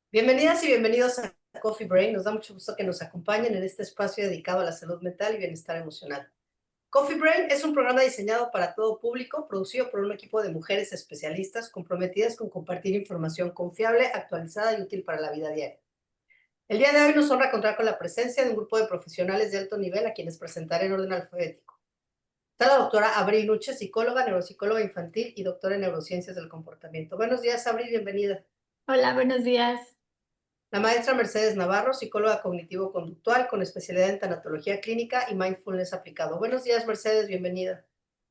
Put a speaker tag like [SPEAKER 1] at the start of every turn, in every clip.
[SPEAKER 1] Bienvenidas y bienvenidos a Coffee Brain. Nos da mucho gusto que nos acompañen en este espacio dedicado a la salud mental y bienestar emocional. Coffee Brain es un programa diseñado para todo público, producido por un equipo de mujeres especialistas comprometidas con compartir información confiable, actualizada y útil para la vida diaria. El día de hoy nos honra contar con la presencia de un grupo de profesionales de alto nivel a quienes presentaré en orden alfabético. Está la doctora Abril Nuche, psicóloga, neuropsicóloga infantil y doctora en neurociencias del comportamiento. Buenos días, Abril, bienvenida.
[SPEAKER 2] Hola, buenos días.
[SPEAKER 1] La maestra Mercedes Navarro, psicóloga cognitivo-conductual con especialidad en tanatología clínica y mindfulness aplicado. Buenos días, Mercedes, bienvenida.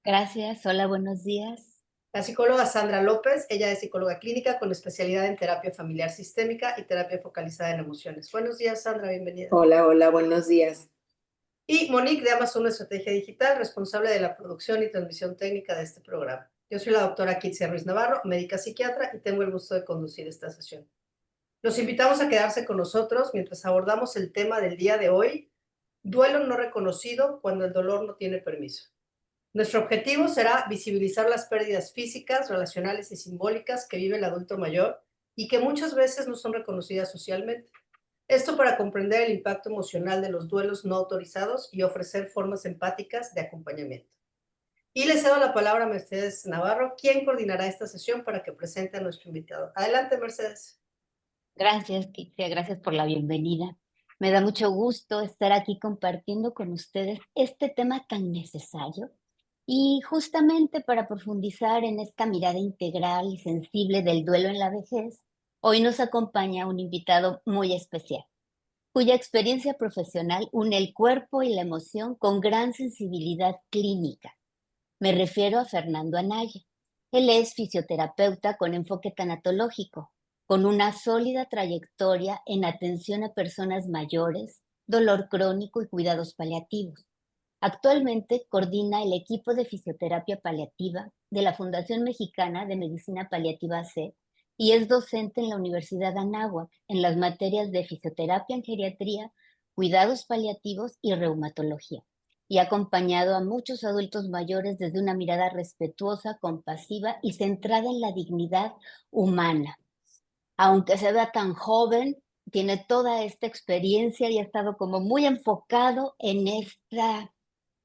[SPEAKER 2] Gracias. Hola, buenos días.
[SPEAKER 1] La psicóloga Sandra López, ella es psicóloga clínica con especialidad en terapia familiar sistémica y terapia focalizada en emociones. Buenos días, Sandra, bienvenida.
[SPEAKER 3] Hola, hola, buenos días.
[SPEAKER 1] Y Monique de Amazon Estrategia Digital, responsable de la producción y transmisión técnica de este programa. Yo soy la doctora Kitsia Ruiz Navarro, médica psiquiatra, y tengo el gusto de conducir esta sesión. Los invitamos a quedarse con nosotros mientras abordamos el tema del día de hoy: duelo no reconocido cuando el dolor no tiene permiso. Nuestro objetivo será visibilizar las pérdidas físicas, relacionales y simbólicas que vive el adulto mayor y que muchas veces no son reconocidas socialmente. Esto para comprender el impacto emocional de los duelos no autorizados y ofrecer formas empáticas de acompañamiento. Y le cedo la palabra a Mercedes Navarro, quien coordinará esta sesión para que presente a nuestro invitado. Adelante, Mercedes.
[SPEAKER 2] Gracias, Kixia. Gracias por la bienvenida. Me da mucho gusto estar aquí compartiendo con ustedes este tema tan necesario y justamente para profundizar en esta mirada integral y sensible del duelo en la vejez, hoy nos acompaña un invitado muy especial, cuya experiencia profesional une el cuerpo y la emoción con gran sensibilidad clínica. Me refiero a Fernando Anaya. Él es fisioterapeuta con enfoque tanatológico, con una sólida trayectoria en atención a personas mayores, dolor crónico y cuidados paliativos. Actualmente coordina el equipo de fisioterapia paliativa de la Fundación Mexicana de Medicina Paliativa C y es docente en la Universidad Anáhuac en las materias de fisioterapia en geriatría, cuidados paliativos y reumatología, y ha acompañado a muchos adultos mayores desde una mirada respetuosa, compasiva y centrada en la dignidad humana. Aunque se vea tan joven, tiene toda esta experiencia y ha estado como muy enfocado en esta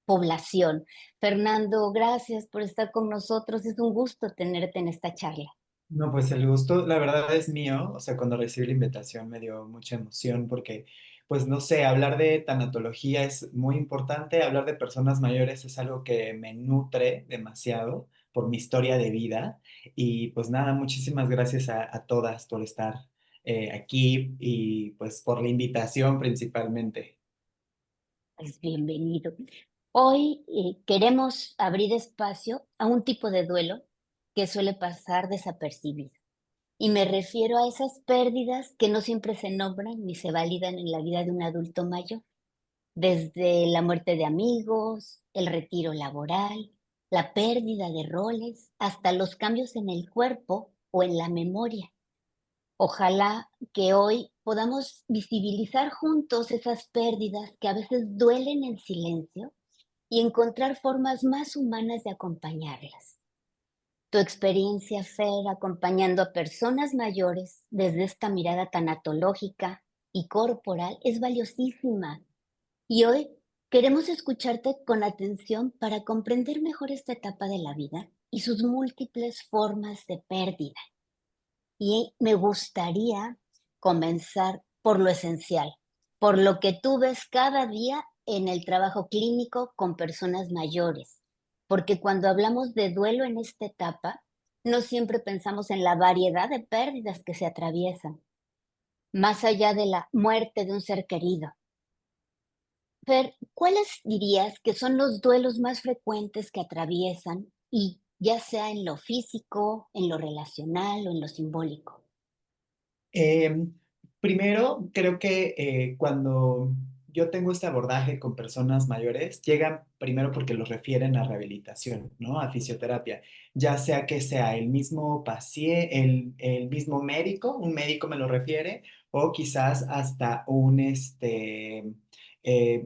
[SPEAKER 2] población. Fernando, gracias por estar con nosotros. Es un gusto tenerte en esta charla.
[SPEAKER 4] No, pues el gusto, la verdad es mío. O sea, cuando recibí la invitación me dio mucha emoción porque, pues no sé, hablar de tanatología es muy importante, hablar de personas mayores es algo que me nutre demasiado por mi historia de vida. Y pues nada, muchísimas gracias a todas por estar aquí y pues por la invitación principalmente.
[SPEAKER 2] Pues bienvenido. Hoy queremos abrir espacio a un tipo de duelo que suele pasar desapercibido. Y me refiero a esas pérdidas que no siempre se nombran ni se validan en la vida de un adulto mayor, desde la muerte de amigos, el retiro laboral, la pérdida de roles, hasta los cambios en el cuerpo o en la memoria. Ojalá que hoy podamos visibilizar juntos esas pérdidas que a veces duelen en silencio y encontrar formas más humanas de acompañarlas. Tu experiencia, Fer, acompañando a personas mayores desde esta mirada tanatológica y corporal es valiosísima. Y hoy queremos escucharte con atención para comprender mejor esta etapa de la vida y sus múltiples formas de pérdida. Y me gustaría comenzar por lo esencial, por lo que tú ves cada día en el trabajo clínico con personas mayores. Porque cuando hablamos de duelo en esta etapa, no siempre pensamos en la variedad de pérdidas que se atraviesan, más allá de la muerte de un ser querido. Fer, ¿cuáles dirías que son los duelos más frecuentes que atraviesan y ya sea en lo físico, en lo relacional o en lo simbólico?
[SPEAKER 4] Eh, Primero, creo que cuando yo tengo este abordaje con personas mayores, llegan primero porque los refieren a rehabilitación, ¿no? A fisioterapia, ya sea que sea el mismo paciente, el mismo médico, un médico me lo refiere, o quizás hasta eh,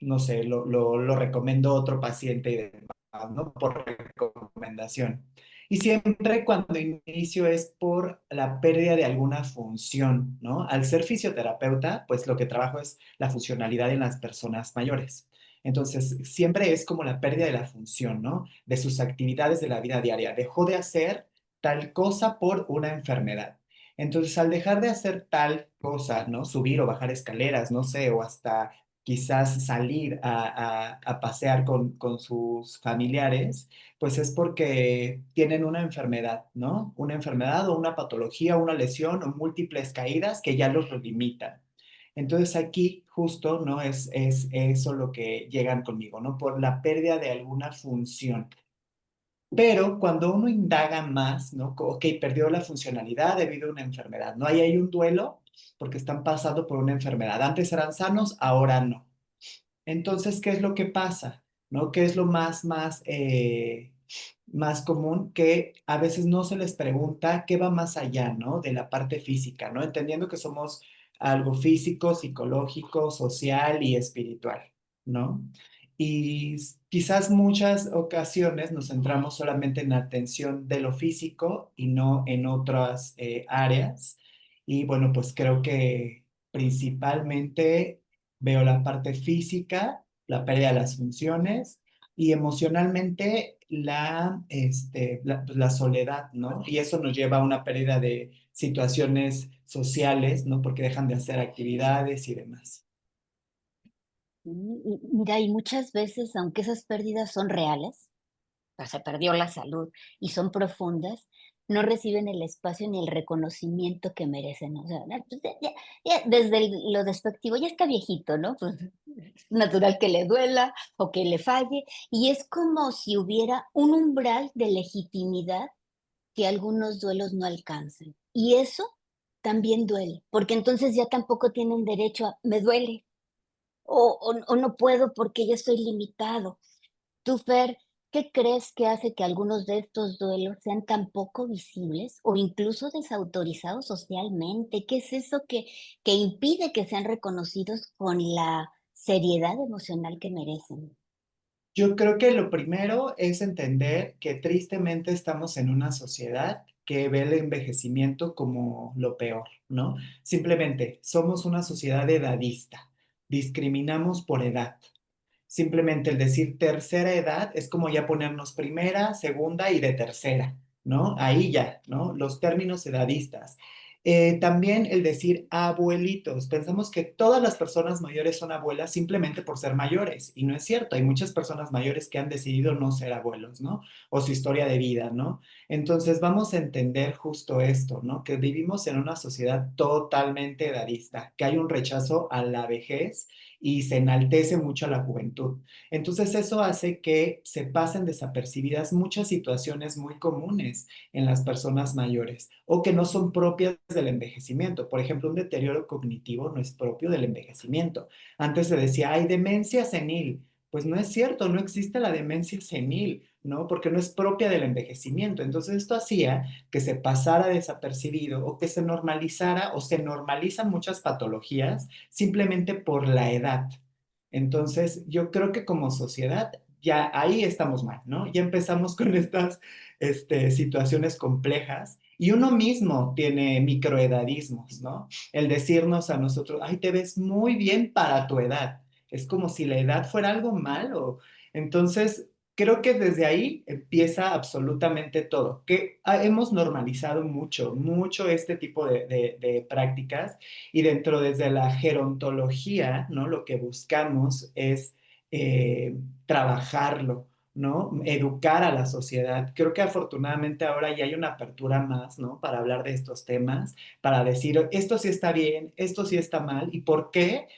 [SPEAKER 4] no sé, lo recomiendo otro paciente y demás, ¿no? Por recomendación. Y siempre cuando inicio es por la pérdida de alguna función, ¿no? Al ser fisioterapeuta, pues lo que trabajo es la funcionalidad en las personas mayores. Entonces, siempre es como la pérdida de la función, ¿no? De sus actividades de la vida diaria. Dejó de hacer tal cosa por una enfermedad. Entonces, al dejar de hacer tal cosa, ¿no? Subir o bajar escaleras, no sé, o hasta quizás salir a pasear con sus familiares, pues es porque tienen una enfermedad, ¿no? Una enfermedad o una patología, una lesión o múltiples caídas que ya los limitan. Entonces aquí justo, ¿no? Es eso lo que llegan conmigo, ¿no? Por la pérdida de alguna función. Pero cuando uno indaga más, ¿no? Ok, perdió la funcionalidad debido a una enfermedad, ¿no? Ahí hay un duelo porque están pasando por una enfermedad. Antes eran sanos, ahora no. Entonces, ¿qué es lo que pasa? ¿No? ¿Qué es lo más común? Que a veces no se les pregunta qué va más allá, ¿no? De la parte física, ¿no? Entendiendo que somos algo físico, psicológico, social y espiritual, ¿no? Y quizás muchas ocasiones nos centramos solamente en la atención de lo físico y no en otras áreas. Y bueno, pues creo que principalmente veo la parte física, la pérdida de las funciones y emocionalmente la soledad, ¿no? Y eso nos lleva a una pérdida de situaciones sociales, ¿no? Porque dejan de hacer actividades y demás.
[SPEAKER 2] Mira, y muchas veces, aunque esas pérdidas son reales, o sea, se perdió la salud y son profundas, no reciben el espacio ni el reconocimiento que merecen. O sea, pues, desde lo despectivo, ya está viejito, ¿no? Pues es natural que le duela o que le falle. Y es como si hubiera un umbral de legitimidad que algunos duelos no alcancen. Y eso también duele, porque entonces ya tampoco tienen derecho a, me duele, o no puedo porque ya estoy limitado. Tú, Fer, ¿qué crees que hace que algunos de estos duelos sean tan poco visibles o incluso desautorizados socialmente? ¿Qué es eso que impide que sean reconocidos con la seriedad emocional que merecen?
[SPEAKER 4] Yo creo que lo primero es entender que tristemente estamos en una sociedad que ve el envejecimiento como lo peor, ¿no? Simplemente somos una sociedad edadista, discriminamos por edad. Simplemente el decir tercera edad es como ya ponernos primera, segunda y de tercera, ¿no? Ahí ya, ¿no? Los términos edadistas. También el decir abuelitos. Pensamos que todas las personas mayores son abuelas simplemente por ser mayores y no es cierto. Hay muchas personas mayores que han decidido no ser abuelos, ¿no? O su historia de vida, ¿no? Entonces vamos a entender justo esto, ¿no? Que vivimos en una sociedad totalmente edadista, que hay un rechazo a la vejez y se enaltece mucho a la juventud. Entonces eso hace que se pasen desapercibidas muchas situaciones muy comunes en las personas mayores o que no son propias del envejecimiento. Por ejemplo, un deterioro cognitivo no es propio del envejecimiento. Antes se decía, hay demencia senil. Pues no es cierto, no existe la demencia senil, ¿no? Porque no es propia del envejecimiento. Entonces esto hacía que se pasara desapercibido o que se normalizara o se normalizan muchas patologías simplemente por la edad. Entonces, yo creo que como sociedad ya ahí estamos mal, ¿no? Ya empezamos con estas situaciones complejas y uno mismo tiene microedadismos, ¿no? El decirnos a nosotros, ay, te ves muy bien para tu edad. Es como si la edad fuera algo malo. Entonces, creo que desde ahí empieza absolutamente todo, que hemos normalizado mucho, mucho este tipo de prácticas y dentro desde la gerontología, ¿no? Lo que buscamos es trabajarlo, ¿no? Educar a la sociedad. Creo que afortunadamente ahora ya hay una apertura más, ¿no? Para hablar de estos temas, para decir, esto sí está bien, esto sí está mal, y por qué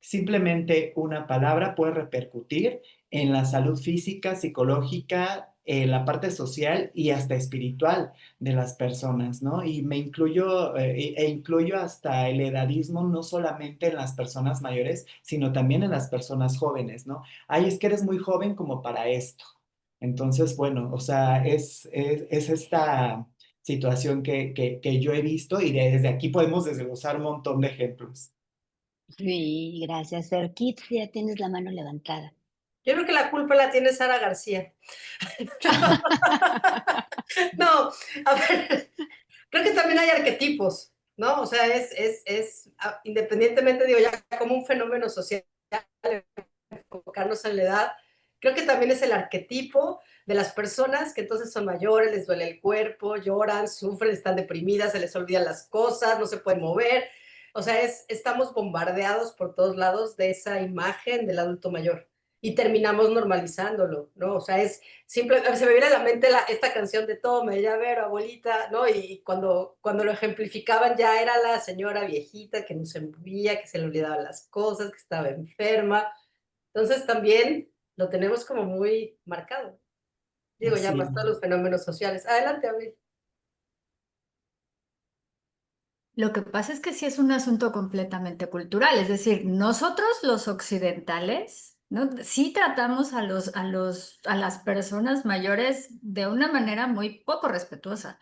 [SPEAKER 4] simplemente una palabra puede repercutir en la salud física, psicológica, en la parte social y hasta espiritual de las personas, ¿no? Y me incluyo, incluyo hasta el edadismo, no solamente en las personas mayores, sino también en las personas jóvenes, ¿no? Ay, es que eres muy joven como para esto. Entonces, bueno, o sea, es esta situación que yo he visto y desde aquí podemos desglosar un montón de ejemplos.
[SPEAKER 2] Sí, gracias, Fer. Kit, ya tienes la mano levantada.
[SPEAKER 1] Yo creo que la culpa la tiene Sara García. No, A ver, creo que también hay arquetipos, ¿no? O sea, independientemente, digo, ya como un fenómeno social, enfocarnos en la edad, creo que también es el arquetipo de las personas que entonces son mayores, les duele el cuerpo, lloran, sufren, están deprimidas, se les olvidan las cosas, no se pueden mover. O sea, estamos bombardeados por todos lados de esa imagen del adulto mayor y terminamos normalizándolo, ¿no? O sea, se me viene a la mente esta canción de Tome, ya ver, abuelita, ¿no? Y cuando lo ejemplificaban ya era la señora viejita que no se movía, que se le olvidaban las cosas, que estaba enferma. Entonces también lo tenemos como muy marcado. Digo, ya más
[SPEAKER 4] Sí.
[SPEAKER 1] todos los fenómenos sociales. Adelante, Abril.
[SPEAKER 3] Lo que pasa es que sí es un asunto completamente cultural, es decir, nosotros los occidentales, ¿no? Sí tratamos a las personas mayores de una manera muy poco respetuosa,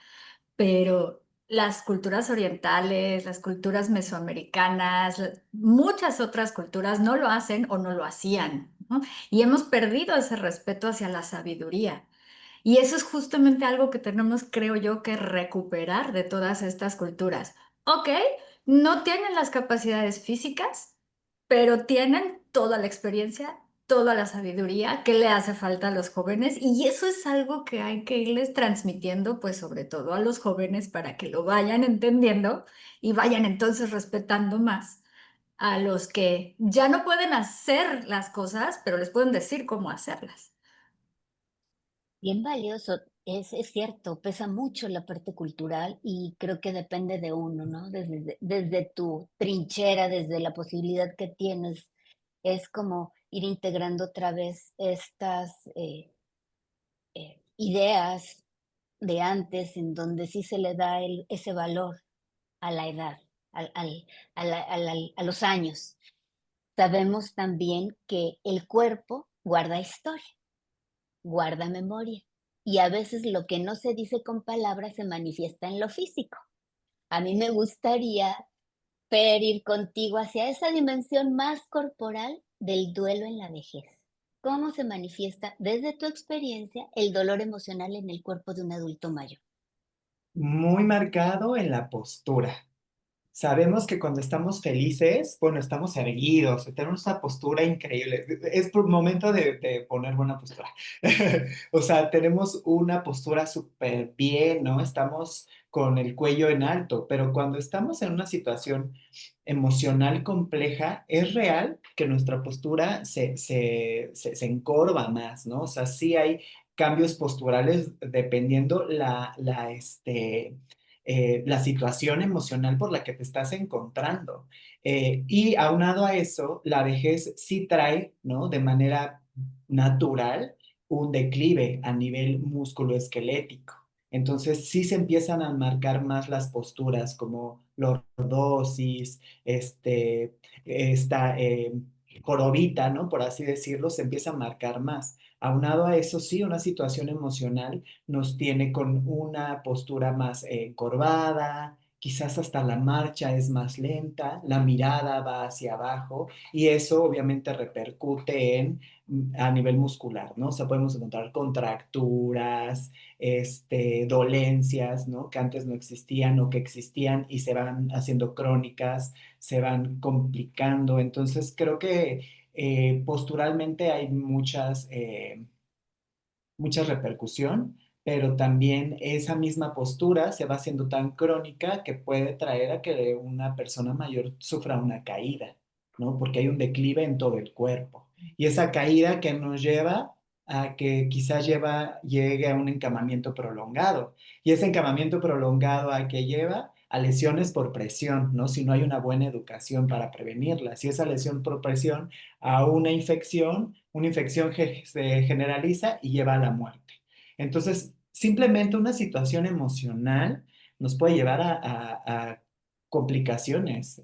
[SPEAKER 3] pero las culturas orientales, las culturas mesoamericanas, muchas otras culturas no lo hacen o no lo hacían, ¿no? Y hemos perdido ese respeto hacia la sabiduría. Y eso es justamente algo que tenemos, creo yo, que recuperar de todas estas culturas. Ok, no tienen las capacidades físicas, pero tienen toda la experiencia, toda la sabiduría que le hace falta a los jóvenes y eso es algo que hay que irles transmitiendo, pues sobre todo a los jóvenes para que lo vayan entendiendo y vayan entonces respetando más a los que ya no pueden hacer las cosas, pero les pueden decir cómo hacerlas.
[SPEAKER 2] Bien valioso, es cierto, pesa mucho la parte cultural y creo que depende de uno, ¿no? Desde tu trinchera, desde la posibilidad que tienes, es como ir integrando otra vez estas ideas de antes en donde sí se le da ese valor a la edad, a los años. Sabemos también que el cuerpo guarda historia, guarda memoria. Y a veces lo que no se dice con palabras se manifiesta en lo físico. A mí me gustaría, Fer, ir contigo hacia esa dimensión más corporal del duelo en la vejez. ¿Cómo se manifiesta desde tu experiencia el dolor emocional en el cuerpo de un adulto mayor?
[SPEAKER 4] Muy marcado en la postura. Sabemos que cuando estamos felices, bueno, estamos erguidos, tenemos una postura increíble. Es por momento de poner buena postura. O sea, tenemos una postura súper bien, ¿no? Estamos con el cuello en alto, pero cuando estamos en una situación emocional compleja, es real que nuestra postura se encorva más, ¿no? O sea, sí hay cambios posturales dependiendo la situación emocional por la que te estás encontrando. Y aunado a eso, la vejez sí trae, ¿no? De manera natural un declive a nivel musculoesquelético. Entonces sí se empiezan a marcar más las posturas como lordosis, esta jorobita, ¿no? Por así decirlo, se empieza a marcar más. Aunado a eso, sí, una situación emocional nos tiene con una postura más encorvada, quizás hasta la marcha es más lenta, la mirada va hacia abajo y eso obviamente repercute a nivel muscular, ¿no? O sea, podemos encontrar contracturas, dolencias, ¿no? Que antes no existían o que existían y se van haciendo crónicas, se van complicando. Entonces, creo que posturalmente hay mucha repercusión, pero también esa misma postura se va haciendo tan crónica que puede traer a que una persona mayor sufra una caída, ¿no? Porque hay un declive en todo el cuerpo. Y esa caída que nos lleva a que quizás llegue a un encamamiento prolongado. Y ese encamamiento prolongado a que lleva a lesiones por presión, ¿no? Si no hay una buena educación para prevenirlas. Y esa lesión por presión a una infección se generaliza y lleva a la muerte. Entonces, simplemente una situación emocional nos puede llevar a complicaciones.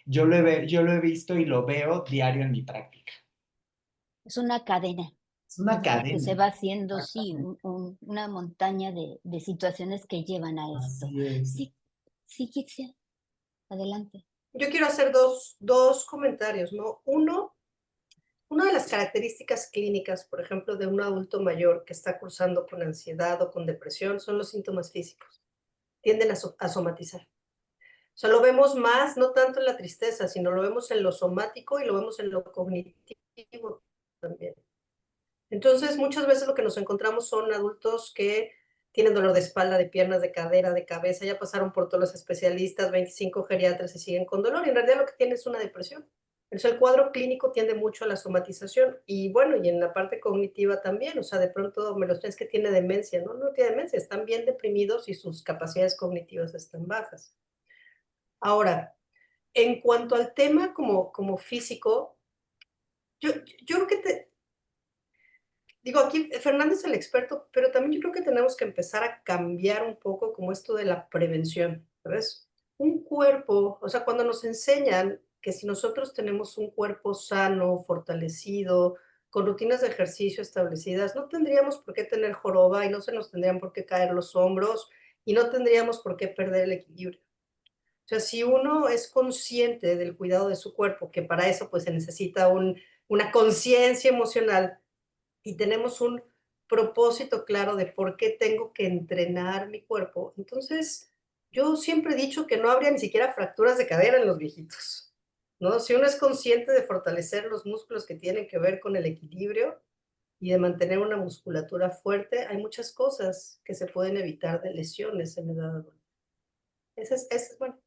[SPEAKER 4] Yo lo he visto y lo veo diario en mi práctica.
[SPEAKER 2] Es una cadena,
[SPEAKER 4] Es una
[SPEAKER 2] ¿no? Que se
[SPEAKER 4] cadena.
[SPEAKER 2] va haciendo, sí,
[SPEAKER 4] Exactamente.
[SPEAKER 2] una montaña de situaciones que llevan a esto.
[SPEAKER 4] Así es.
[SPEAKER 2] Sí, sí, Kixia, adelante.
[SPEAKER 1] Yo quiero hacer dos comentarios, ¿no? Uno, Una de las características clínicas, por ejemplo, de un adulto mayor que está cursando con ansiedad o con depresión son los síntomas físicos. Tienden a somatizar. O sea, lo vemos más, no tanto en la tristeza, sino lo vemos en lo somático y lo vemos en lo cognitivo también. Entonces, muchas veces lo que nos encontramos son adultos que tienen dolor de espalda, de piernas, de cadera, de cabeza, ya pasaron por todos los especialistas, 25 geriatras y siguen con dolor, y en realidad lo que tienen es una depresión. Entonces, el cuadro clínico tiende mucho a la somatización, y bueno, y en la parte cognitiva también, o sea, de pronto me los traes que tiene demencia, ¿no? No tiene demencia, están bien deprimidos y sus capacidades cognitivas están bajas. Ahora, en cuanto al tema como físico, yo creo que digo, aquí Fernando es el experto, pero también yo creo que tenemos que empezar a cambiar un poco como esto de la prevención, ¿sabes? Un cuerpo, o sea, cuando nos enseñan que si nosotros tenemos un cuerpo sano, fortalecido, con rutinas de ejercicio establecidas, no tendríamos por qué tener joroba y no se nos tendrían por qué caer los hombros y no tendríamos por qué perder el equilibrio. O sea, si uno es consciente del cuidado de su cuerpo, que para eso pues se necesita una conciencia emocional, y tenemos un propósito claro de por qué tengo que entrenar mi cuerpo, entonces yo siempre he dicho que no habría ni siquiera fracturas de cadera en los viejitos, ¿no? Si uno es consciente de fortalecer los músculos que tienen que ver con el equilibrio y de mantener una musculatura fuerte, hay muchas cosas que se pueden evitar de lesiones en la edad adulta. Bueno,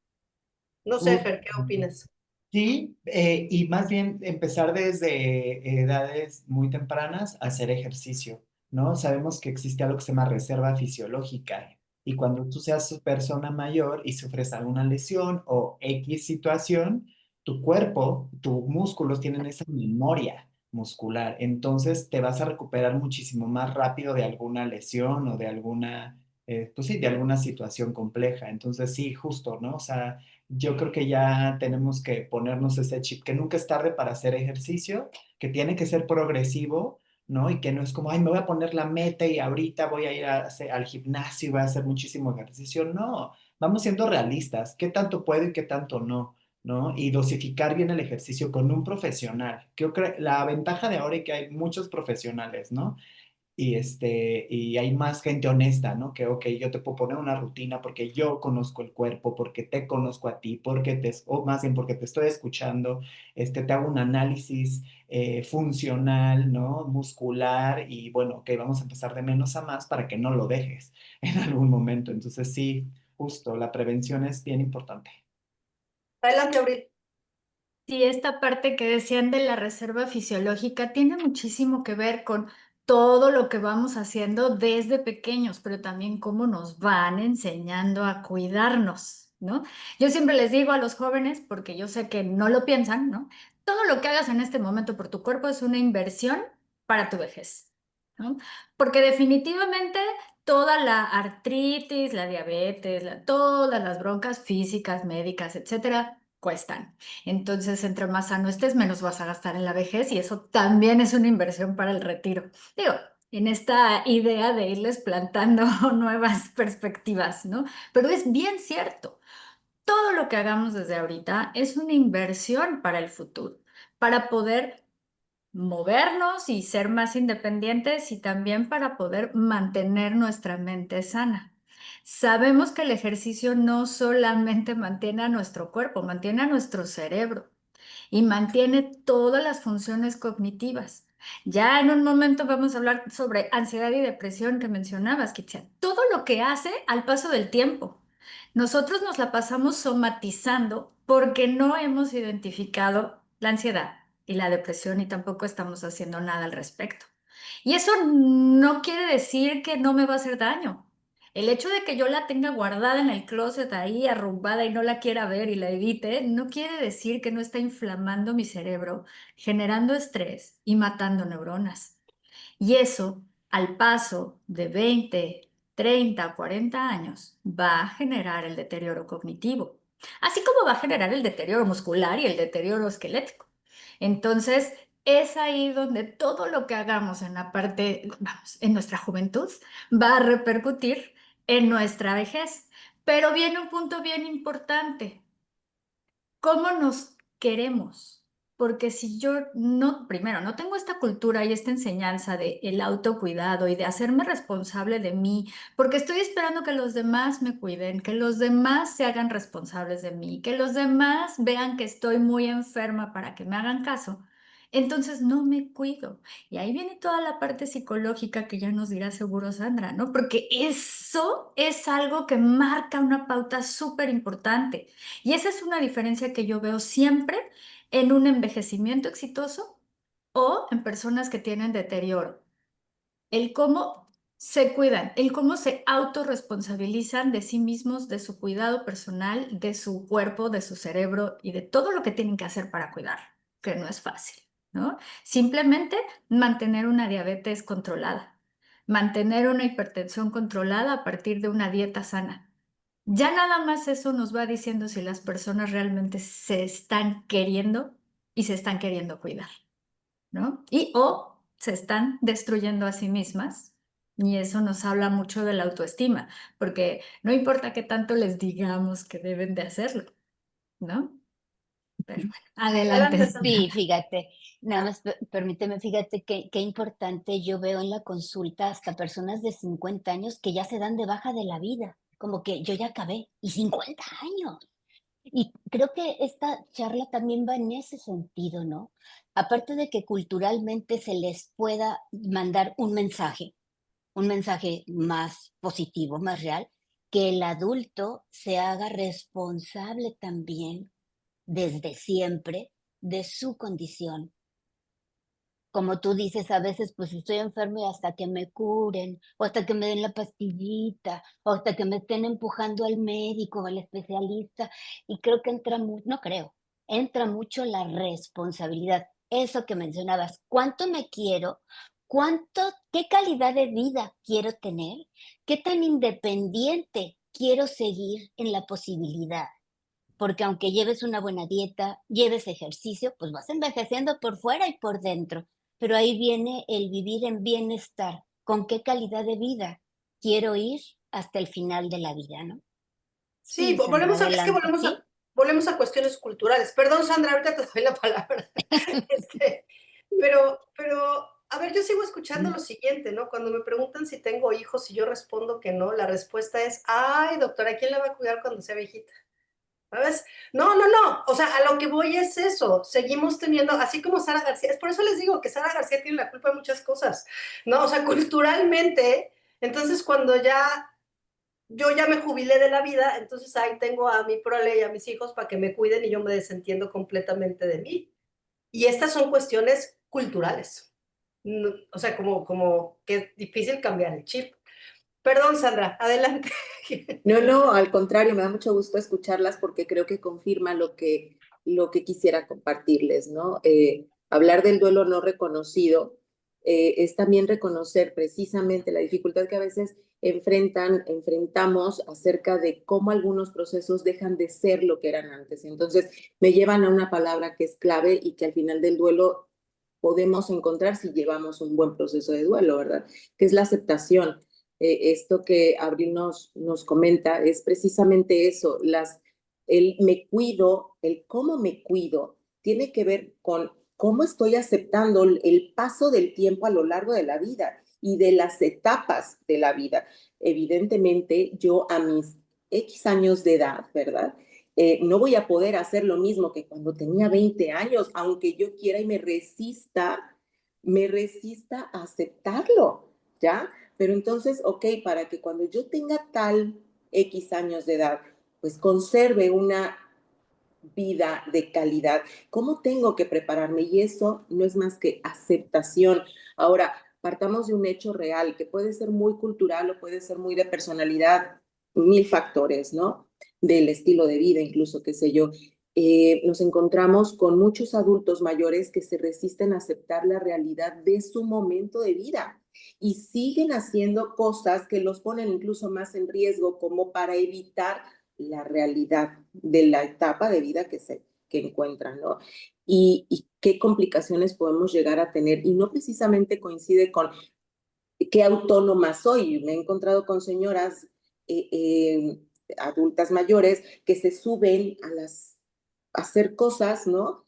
[SPEAKER 1] no sé,
[SPEAKER 4] Uh,
[SPEAKER 1] Fer, ¿qué opinas?
[SPEAKER 4] Sí, y más bien empezar desde edades muy tempranas a hacer ejercicio, ¿no? Sabemos que existe algo que se llama reserva fisiológica y cuando tú seas persona mayor y sufres alguna lesión o X situación, tu cuerpo, tus músculos tienen esa memoria muscular, entonces te vas a recuperar muchísimo más rápido de alguna lesión o de alguna, pues sí, de alguna situación compleja. Entonces sí, justo, ¿no? O sea, yo creo que ya tenemos que ponernos ese chip, que nunca es tarde para hacer ejercicio, que tiene que ser progresivo, ¿no? Y que no es como, ay, me voy a poner la meta y ahorita voy a ir al gimnasio y voy a hacer muchísimo ejercicio. No, vamos siendo realistas, qué tanto puedo y qué tanto no, ¿no? Y dosificar bien el ejercicio con un profesional. Creo que la ventaja de ahora es que hay muchos profesionales, ¿no? Y hay más gente honesta, ¿no? Que, ok, yo te puedo poner una rutina porque yo conozco el cuerpo, porque te conozco a ti, o más bien porque te estoy escuchando, te hago un análisis funcional, ¿no? Muscular y bueno, ok, vamos a empezar de menos a más para que no lo dejes en algún momento. Entonces, sí, justo, la prevención es bien importante.
[SPEAKER 1] Adelante, Abril.
[SPEAKER 3] Sí, esta parte que decían de la reserva fisiológica tiene muchísimo que ver con todo lo que vamos haciendo desde pequeños, pero también cómo nos van enseñando a cuidarnos, ¿no? Yo siempre les digo a los jóvenes, porque yo sé que no lo piensan, ¿no? Todo lo que hagas en este momento por tu cuerpo es una inversión para tu vejez, ¿no? Porque definitivamente toda la artritis, la diabetes, todas las broncas físicas, médicas, etcétera, cuestan. Entonces, entre más sano estés, menos vas a gastar en la vejez y eso también es una inversión para el retiro. Digo, en esta idea de irles plantando nuevas perspectivas, ¿no? Pero es bien cierto, todo lo que hagamos desde ahorita es una inversión para el futuro, para poder movernos y ser más independientes y también para poder mantener nuestra mente sana. Sabemos que el ejercicio no solamente mantiene a nuestro cuerpo, mantiene a nuestro cerebro y mantiene todas las funciones cognitivas. Ya en un momento vamos a hablar sobre ansiedad y depresión que mencionabas, Kitsia. Todo lo que hace al paso del tiempo. Nosotros nos la pasamos somatizando porque no hemos identificado la ansiedad y la depresión y tampoco estamos haciendo nada al respecto. Y eso no quiere decir que no me va a hacer daño. El hecho de que yo la tenga guardada en el closet ahí arrumbada y no la quiera ver y la evite, no quiere decir que no está inflamando mi cerebro, generando estrés y matando neuronas. Y eso, al paso de 20, 30, 40 años, va a generar el deterioro cognitivo, así como va a generar el deterioro muscular y el deterioro esquelético. Entonces, es ahí donde todo lo que hagamos en la parte, vamos, en nuestra juventud, va a repercutir en nuestra vejez. Pero viene un punto bien importante. ¿Cómo nos queremos? porque si yo no, primero, no tengo esta cultura y esta enseñanza de el autocuidado y de hacerme responsable de mí, porque estoy esperando que los demás me cuiden, que los demás se hagan responsables de mí, que los demás vean que estoy muy enferma para que me hagan caso, entonces no me cuido. Y ahí viene toda la parte psicológica que ya nos dirá seguro Sandra, ¿no? Porque eso es algo que marca una pauta súper importante. Y esa es una diferencia que yo veo siempre en un envejecimiento exitoso o en personas que tienen deterioro. El cómo se cuidan, el cómo se autorresponsabilizan de sí mismos, de su cuidado personal, de su cuerpo, de su cerebro y de todo lo que tienen que hacer para cuidar, que no es fácil, ¿no? Simplemente mantener una diabetes controlada, mantener una hipertensión controlada a partir de una dieta sana. Ya nada más eso nos va diciendo si las personas realmente se están queriendo y se están queriendo cuidar, ¿no? Y o se están destruyendo a sí mismas. Y eso nos habla mucho de la autoestima, porque no importa qué tanto les digamos que deben de hacerlo, ¿no? Pero bueno, adelante,
[SPEAKER 1] Adelante,
[SPEAKER 3] Sandra.
[SPEAKER 2] Sí, fíjate, nada más permíteme, fíjate qué importante yo veo en la consulta hasta personas de 50 años que ya se dan de baja de la vida, como que yo ya acabé, y 50 años. Y creo que esta charla también va en ese sentido, ¿no? Aparte de que culturalmente se les pueda mandar un mensaje más positivo, más real, que el adulto se haga responsable también desde siempre de su condición. Como tú dices, a veces pues estoy enfermo y hasta que me curen, o hasta que me den la pastillita, o hasta que me estén empujando al médico o al especialista. Y creo que no creo, entra mucho la responsabilidad. Eso que mencionabas, ¿cuánto me quiero? ¿Qué calidad de vida quiero tener? ¿Qué tan independiente quiero seguir en la posibilidad? Porque aunque lleves una buena dieta, lleves ejercicio, pues vas envejeciendo por fuera y por dentro. Pero ahí viene el vivir en bienestar. ¿Con qué calidad de vida quiero ir hasta el final de la vida, no?
[SPEAKER 1] Sí,
[SPEAKER 2] Sí, Sandra,
[SPEAKER 1] es que
[SPEAKER 2] adelante, ¿sí?
[SPEAKER 1] volvemos a cuestiones culturales. Perdón, Sandra, ahorita te doy la palabra. Este, pero, a ver, yo sigo escuchando lo siguiente, ¿no? Cuando me preguntan si tengo hijos y yo respondo que no, la respuesta es, ay, doctora, ¿quién la va a cuidar cuando sea viejita? ¿Sabes? No, no, no. O sea, a lo que voy es eso. Seguimos teniendo, así como Sara García, es por eso les digo que Sara García tiene la culpa de muchas cosas, ¿no? O sea, culturalmente, entonces cuando yo ya me jubilé de la vida, entonces ahí tengo a mi prole y a mis hijos para que me cuiden y yo me desentiendo completamente de mí. Y estas son cuestiones culturales. O sea, como que es difícil cambiar el chip. Perdón, Sandra, adelante.
[SPEAKER 5] No, no, al contrario, me da mucho gusto escucharlas porque creo que confirma lo que quisiera compartirles, ¿no? Hablar del duelo no reconocido es también reconocer precisamente la dificultad que a veces enfrentamos acerca de cómo algunos procesos dejan de ser lo que eran antes. Entonces, me llevan a una palabra que es clave y que al final del duelo podemos encontrar si llevamos un buen proceso de duelo, ¿verdad? Que es la aceptación. Esto que Abril nos comenta es precisamente eso, el me cuido, el cómo me cuido, tiene que ver con cómo estoy aceptando el paso del tiempo a lo largo de la vida y de las etapas de la vida. Evidentemente, yo a mis X años de edad, ¿verdad? No voy a poder hacer lo mismo que cuando tenía 20 años, aunque yo quiera y me resista a aceptarlo, ¿ya? Pero entonces, ok, para que cuando yo tenga tal X años de edad, pues conserve una vida de calidad, ¿cómo tengo que prepararme? Y eso no es más que aceptación. Ahora, partamos de un hecho real que puede ser muy cultural o puede ser muy de personalidad, mil factores, ¿no? Del estilo de vida, incluso, qué sé yo. Nos encontramos con muchos adultos mayores que se resisten a aceptar la realidad de su momento de vida y siguen haciendo cosas que los ponen incluso más en riesgo como para evitar la realidad de la etapa de vida que encuentran, ¿no? Y qué complicaciones podemos llegar a tener. Y no precisamente coincide con qué autónoma soy. Me he encontrado con señoras adultas mayores que se suben a hacer cosas, ¿no?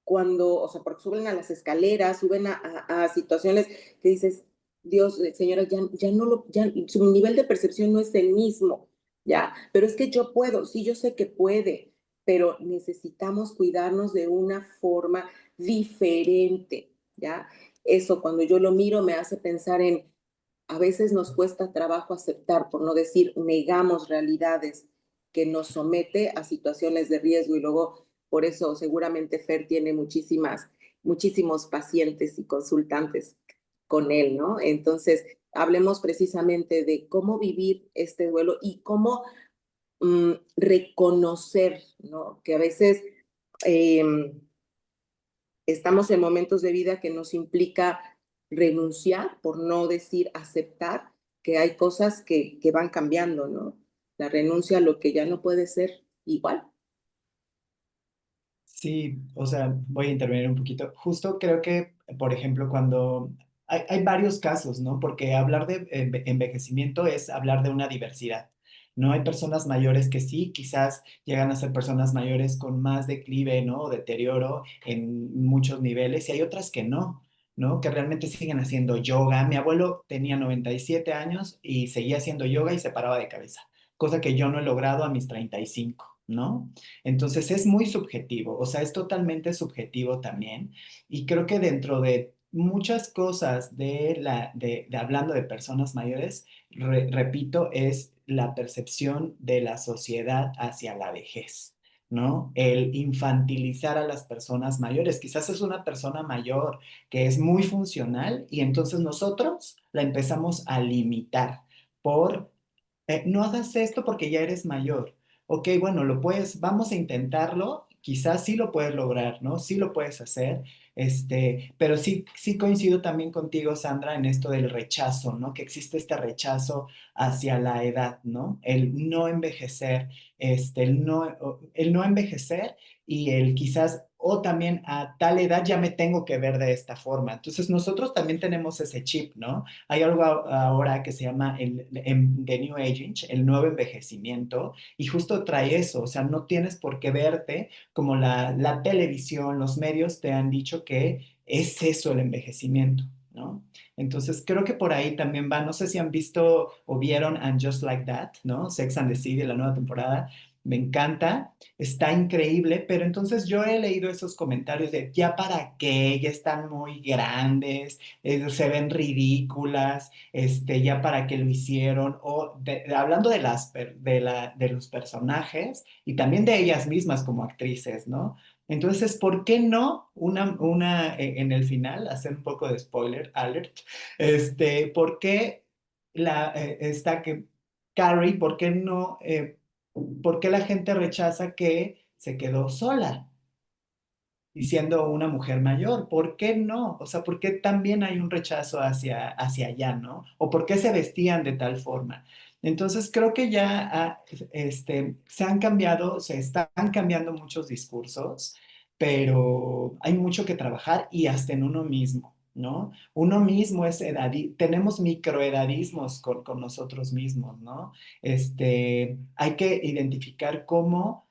[SPEAKER 5] cuando, o sea, porque suben a las escaleras, suben a situaciones que dices, Dios, señora, ya no ya su nivel de percepción no es el mismo, ya, pero es que yo puedo, sí, yo sé que puede, pero necesitamos cuidarnos de una forma diferente, ya. Eso cuando yo lo miro me hace pensar en, a veces nos cuesta trabajo aceptar, por no decir negamos realidades que nos somete a situaciones de riesgo y luego por eso seguramente Fer tiene muchísimos pacientes y consultantes con él, ¿no? Entonces, hablemos precisamente de cómo vivir este duelo y cómo reconocer, ¿no? Que a veces estamos en momentos de vida que nos implica renunciar, por no decir aceptar, que hay cosas que van cambiando, ¿no? La renuncia a lo que ya no puede ser igual.
[SPEAKER 4] Sí, o sea, voy a intervenir un poquito. Justo creo que, por ejemplo, cuando hay varios casos, ¿no? Porque hablar de envejecimiento es hablar de una diversidad, ¿no? Hay personas mayores que sí, quizás llegan a ser personas mayores con más declive, ¿no? O deterioro en muchos niveles, y hay otras que no, ¿no? Que realmente siguen haciendo yoga. Mi abuelo tenía 97 años y seguía haciendo yoga y se paraba de cabeza, cosa que yo no he logrado a mis 35, ¿no? Entonces es muy subjetivo, o sea, es totalmente subjetivo también. Y creo que dentro de muchas cosas de hablando de personas mayores, repito, es la percepción de la sociedad hacia la vejez, ¿no? El infantilizar a las personas mayores. Quizás es una persona mayor que es muy funcional y entonces nosotros la empezamos a limitar por no hagas esto porque ya eres mayor. Ok, bueno, vamos a intentarlo, quizás sí lo puedes lograr, ¿no? Sí lo puedes hacer, pero sí, sí coincido también contigo, Sandra, en esto del rechazo, ¿no? Que existe este rechazo hacia la edad, ¿no? El no envejecer, el no envejecer y el quizás, o también a tal edad ya me tengo que ver de esta forma. Entonces nosotros también tenemos ese chip, ¿no? Hay algo ahora que se llama The New Aging, el nuevo envejecimiento, y justo trae eso, o sea, no tienes por qué verte como la televisión, los medios te han dicho que es eso el envejecimiento, ¿no? Entonces creo que por ahí también va, no sé si han visto o vieron And Just Like That, ¿no? Sex and the City, la nueva temporada, me encanta, está increíble, pero entonces yo he leído esos comentarios de ya para qué, ya están muy grandes, se ven ridículas, ya para qué lo hicieron, o hablando de los personajes y también de ellas mismas como actrices, ¿no? Entonces, ¿por qué no en el final, hacer un poco de spoiler alert, ¿por qué está que Carrie, ¿por qué no, por qué la gente rechaza que se quedó sola? Y siendo una mujer mayor, ¿por qué no? O sea, ¿por qué también hay un rechazo hacia allá, ¿no? ¿O por qué se vestían de tal forma? Entonces, creo que ya se han cambiado, se están cambiando muchos discursos, pero hay mucho que trabajar y hasta en uno mismo, ¿no? Uno mismo tenemos microedadismos con nosotros mismos, ¿no? Hay que identificar cómo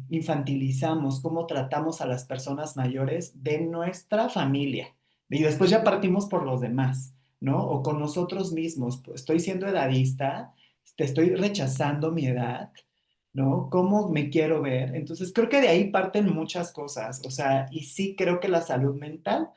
[SPEAKER 4] infantilizamos, cómo tratamos a las personas mayores de nuestra familia. Y después ya partimos por los demás, ¿no? O con nosotros mismos. Pues, estoy siendo edadista, te estoy rechazando mi edad, ¿no? ¿Cómo me quiero ver? Entonces, creo que de ahí parten muchas cosas. O sea, y sí creo que la salud mental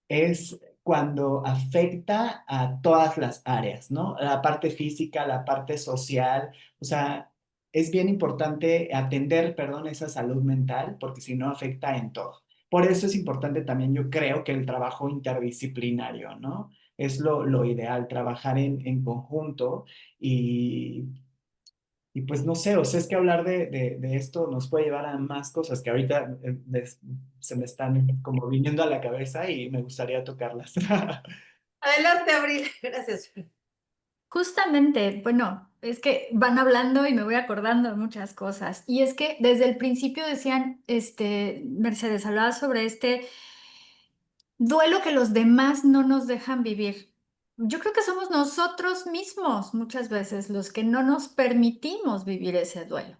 [SPEAKER 4] es cuando afecta a todas las áreas, ¿no? La parte física, la parte social, o sea, es bien importante atender, perdón, esa salud mental, porque si no afecta en todo. Por eso es importante también, yo creo que el trabajo interdisciplinario, ¿no? Es lo ideal, trabajar en conjunto y, y pues no sé, o sea, es que hablar de esto nos puede llevar a más cosas que ahorita se me están como viniendo a la cabeza y me gustaría tocarlas.
[SPEAKER 1] Adelante, Abril. Gracias.
[SPEAKER 3] Justamente, bueno, es que van hablando y me voy acordando de muchas cosas. Y es que desde el principio decían, Mercedes hablaba sobre este duelo que los demás no nos dejan vivir. Yo creo que somos nosotros mismos muchas veces los que no nos permitimos vivir ese duelo.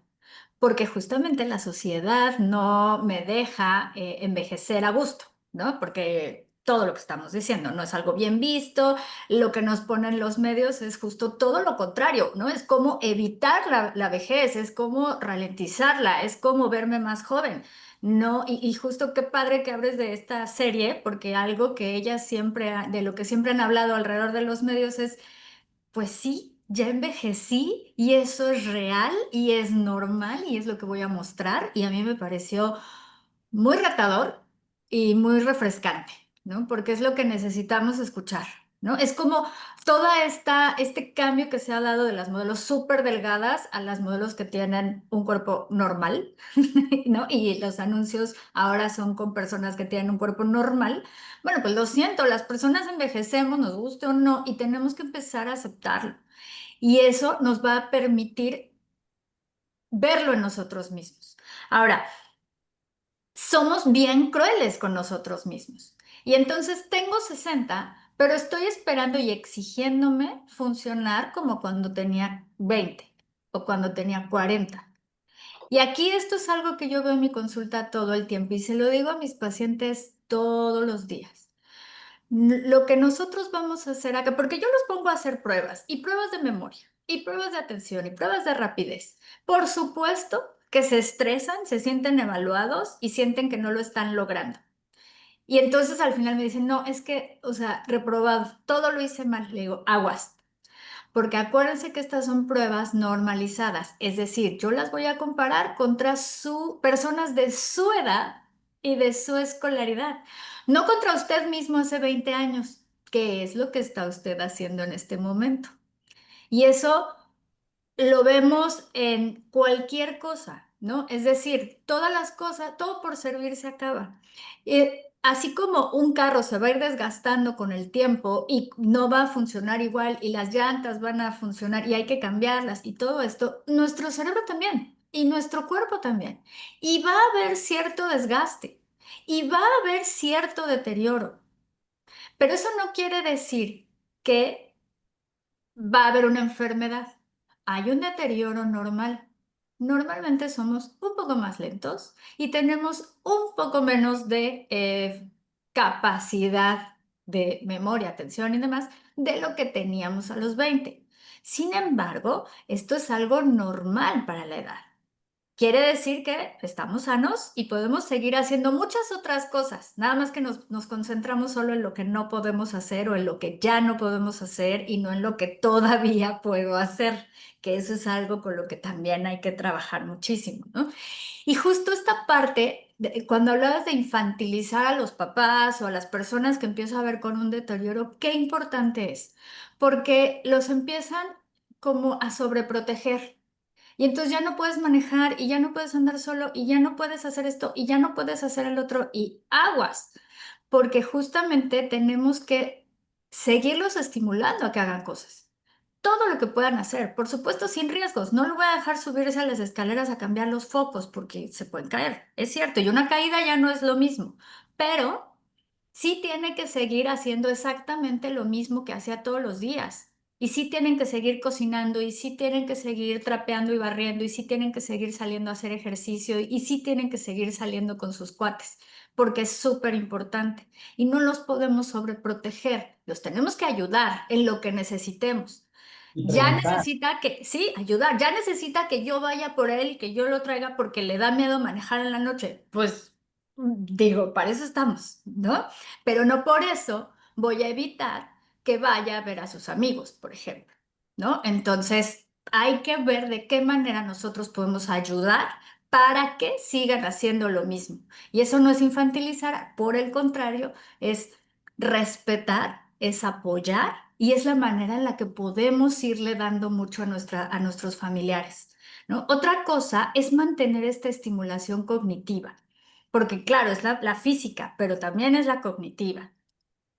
[SPEAKER 3] porque justamente la sociedad no me deja envejecer a gusto, ¿no? Porque todo lo que estamos diciendo no es algo bien visto, lo que nos ponen los medios es justo todo lo contrario, ¿no? Es como evitar la vejez, es como ralentizarla, es como verme más joven. No, y justo qué padre que hables de esta serie, porque algo que ellas siempre, de lo que siempre han hablado alrededor de los medios es pues sí, ya envejecí y eso es real y es normal y es lo que voy a mostrar y a mí me pareció muy retador y muy refrescante, ¿no? Porque es lo que necesitamos escuchar, ¿no? Es como este cambio que se ha dado de las modelos súper delgadas a las modelos que tienen un cuerpo normal, ¿no? Y los anuncios ahora son con personas que tienen un cuerpo normal. Bueno, pues lo siento, las personas envejecemos, nos guste o no, y tenemos que empezar a aceptarlo. Y eso nos va a permitir verlo en nosotros mismos. Ahora, somos bien crueles con nosotros mismos. Y entonces tengo 60, pero estoy esperando y exigiéndome funcionar como cuando tenía 20 o cuando tenía 40. Y aquí esto es algo que yo veo en mi consulta todo el tiempo y se lo digo a mis pacientes todos los días. Lo que nosotros vamos a hacer acá, porque yo los pongo a hacer pruebas y pruebas de memoria y pruebas de atención y pruebas de rapidez. Por supuesto que se estresan, se sienten evaluados y sienten que no lo están logrando. Y entonces al final me dicen, no, es que, o sea, reprobado, todo lo hice mal. Le digo, aguas, porque acuérdense que estas son pruebas normalizadas, es decir, yo las voy a comparar contra personas de su edad y de su escolaridad, no contra usted mismo hace 20 años, que es lo que está usted haciendo en este momento. Y eso lo vemos en cualquier cosa, ¿no? Es decir, todas las cosas, todo por servir se acaba. Así como un carro se va a ir desgastando con el tiempo y no va a funcionar igual y las llantas van a funcionar y hay que cambiarlas y todo esto, nuestro cerebro también y nuestro cuerpo también. Y va a haber cierto desgaste y va a haber cierto deterioro. Pero eso no quiere decir que va a haber una enfermedad. Hay un deterioro normal. Normalmente somos un poco más lentos y tenemos un poco menos de capacidad de memoria, atención y demás de lo que teníamos a los 20. Sin embargo, esto es algo normal para la edad. Quiere decir que estamos sanos y podemos seguir haciendo muchas otras cosas, nada más que nos concentramos solo en lo que no podemos hacer o en lo que ya no podemos hacer y no en lo que todavía puedo hacer, que eso es algo con lo que también hay que trabajar muchísimo, ¿no? Y justo esta parte, cuando hablabas de infantilizar a los papás o a las personas que empiezo a ver con un deterioro, qué importante es, porque los empiezan como a sobreproteger. Y entonces ya no puedes manejar y ya no puedes andar solo y ya no puedes hacer esto y ya no puedes hacer el otro y aguas, porque justamente tenemos que seguirlos estimulando a que hagan cosas. Todo lo que puedan hacer, por supuesto, sin riesgos. No lo voy a dejar subirse a las escaleras a cambiar los focos porque se pueden caer. Es cierto, y una caída ya no es lo mismo, pero sí tiene que seguir haciendo exactamente lo mismo que hacía todos los días. Y sí tienen que seguir cocinando, y sí tienen que seguir trapeando y barriendo, y sí tienen que seguir saliendo a hacer ejercicio, y sí tienen que seguir saliendo con sus cuates, porque es súper importante. Y no los podemos sobreproteger, los tenemos que ayudar en lo que necesitemos.
[SPEAKER 4] Y
[SPEAKER 3] Ya
[SPEAKER 4] preguntar.
[SPEAKER 3] necesita que, sí, ayudar, ya necesita que yo vaya por él y que yo lo traiga porque le da miedo manejar en la noche. Pues digo, para eso estamos, ¿no? Pero no por eso voy a evitar que vaya a ver a sus amigos, por ejemplo, ¿no? Entonces, hay que ver de qué manera nosotros podemos ayudar para que sigan haciendo lo mismo. Y eso no es infantilizar, por el contrario, es respetar, es apoyar y es la manera en la que podemos irle dando mucho a nuestros familiares, ¿no? Otra cosa es mantener esta estimulación cognitiva, porque claro, es la física, pero también es la cognitiva.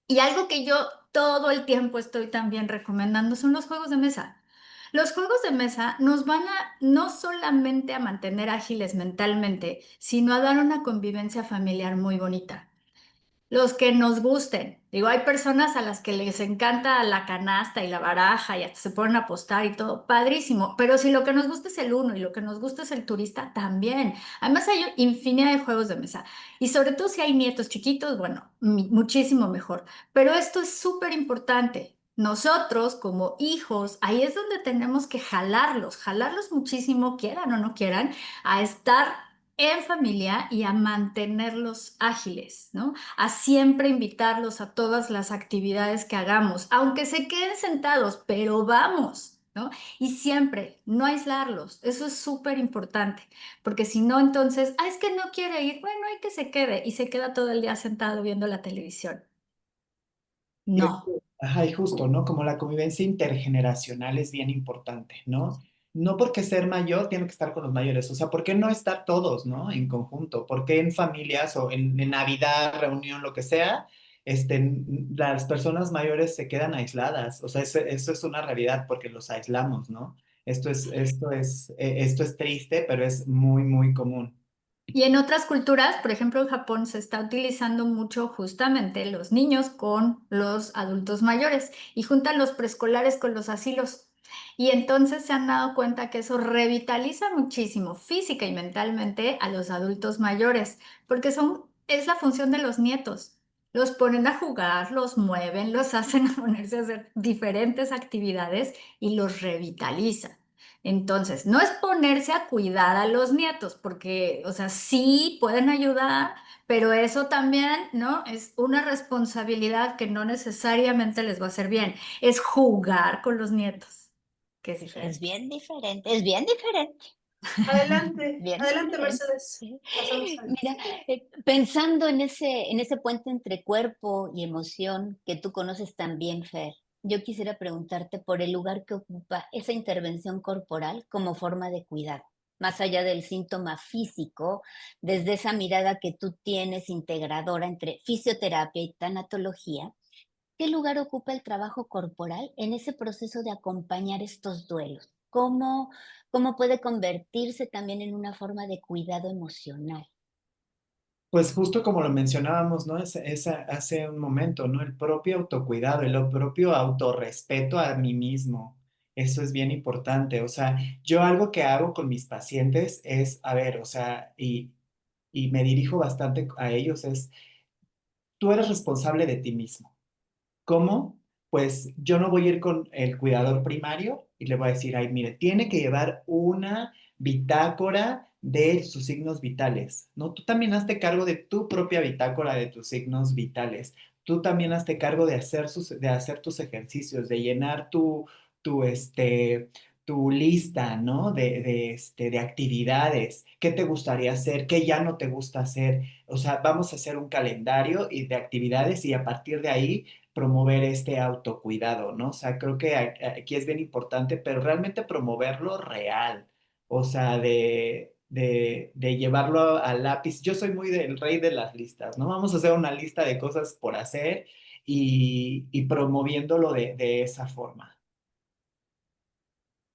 [SPEAKER 3] Y algo que yo todo el tiempo estoy también recomendando son los juegos de mesa. Los juegos de mesa nos van a no solamente a mantener ágiles mentalmente, sino a dar una convivencia familiar muy bonita. los que nos gusten. Digo, hay personas a las que les encanta la canasta y la baraja y hasta se ponen a apostar y todo, padrísimo. Pero si lo que nos gusta es el uno y lo que nos gusta es el turista, también. Además hay infinidad de juegos de mesa. Y sobre todo si hay nietos chiquitos, bueno, muchísimo mejor. Pero esto es súper importante. Nosotros como hijos, ahí es donde tenemos que jalarlos muchísimo, quieran o no quieran, a estar en familia y a mantenerlos ágiles, ¿no? A siempre invitarlos a todas las actividades que hagamos, aunque se queden sentados, pero vamos, ¿no? Y siempre, no aislarlos, eso es súper importante, porque si no, entonces, es que no quiere ir, bueno, hay que se quede y se queda todo el día sentado viendo la televisión. No.
[SPEAKER 4] Ajá, y justo, ¿no? Como la convivencia intergeneracional es bien importante, ¿no? No porque ser mayor tiene que estar con los mayores, o sea, ¿por qué no estar todos, ¿no? En conjunto, ¿por qué en familias o en Navidad, reunión, lo que sea, las personas mayores se quedan aisladas? O sea, eso es una realidad porque los aislamos, ¿no? Esto es triste, pero es muy, muy común.
[SPEAKER 3] Y en otras culturas, por ejemplo, en Japón se está utilizando mucho justamente los niños con los adultos mayores y juntan los preescolares con los asilos. Y entonces se han dado cuenta que eso revitaliza muchísimo física y mentalmente a los adultos mayores, porque es la función de los nietos. Los ponen a jugar, los mueven, los hacen a ponerse a hacer diferentes actividades y los revitaliza. Entonces, no es ponerse a cuidar a los nietos, porque, o sea, sí pueden ayudar, pero eso también, ¿no? Es una responsabilidad que no necesariamente les va a hacer bien. Es jugar con los nietos, que es
[SPEAKER 2] Es
[SPEAKER 3] diferente.
[SPEAKER 2] bien diferente, es bien diferente,
[SPEAKER 1] Adelante,
[SPEAKER 2] bien
[SPEAKER 1] adelante,
[SPEAKER 2] diferente.
[SPEAKER 1] Mercedes.
[SPEAKER 2] Sí.
[SPEAKER 1] Pasamos al
[SPEAKER 2] Mira,
[SPEAKER 1] siguiente.
[SPEAKER 2] pensando en ese puente entre cuerpo y emoción que tú conoces tan bien, Fer, yo quisiera preguntarte por el lugar que ocupa esa intervención corporal como forma de cuidado, más allá del síntoma físico, desde esa mirada que tú tienes integradora entre fisioterapia y tanatología. ¿Qué lugar ocupa el trabajo corporal en ese proceso de acompañar estos duelos? ¿Cómo puede convertirse también en una forma de cuidado emocional?
[SPEAKER 4] Pues justo como lo mencionábamos, ¿no? Hace un momento, ¿no? El propio autocuidado, el propio autorrespeto a mí mismo. Eso es bien importante. O sea, yo algo que hago con mis pacientes es, a ver, o sea, y me dirijo bastante a ellos, es, tú eres responsable de ti mismo. ¿Cómo? Pues yo no voy a ir con el cuidador primario y le voy a decir, ay, mire, tiene que llevar una bitácora de sus signos vitales, ¿no? Tú también hazte cargo de tu propia bitácora de tus signos vitales. Tú también hazte cargo de hacer tus ejercicios, de llenar tu, este, tu lista, ¿no? De actividades. ¿Qué te gustaría hacer? ¿Qué ya no te gusta hacer? O sea, vamos a hacer un calendario y de actividades y a partir de ahí promover este autocuidado, ¿no? O sea, creo que aquí es bien importante, pero realmente promoverlo real, o sea, de llevarlo al lápiz. Yo soy muy del rey de las listas, ¿no? Vamos a hacer una lista de cosas por hacer y promoviéndolo de esa forma.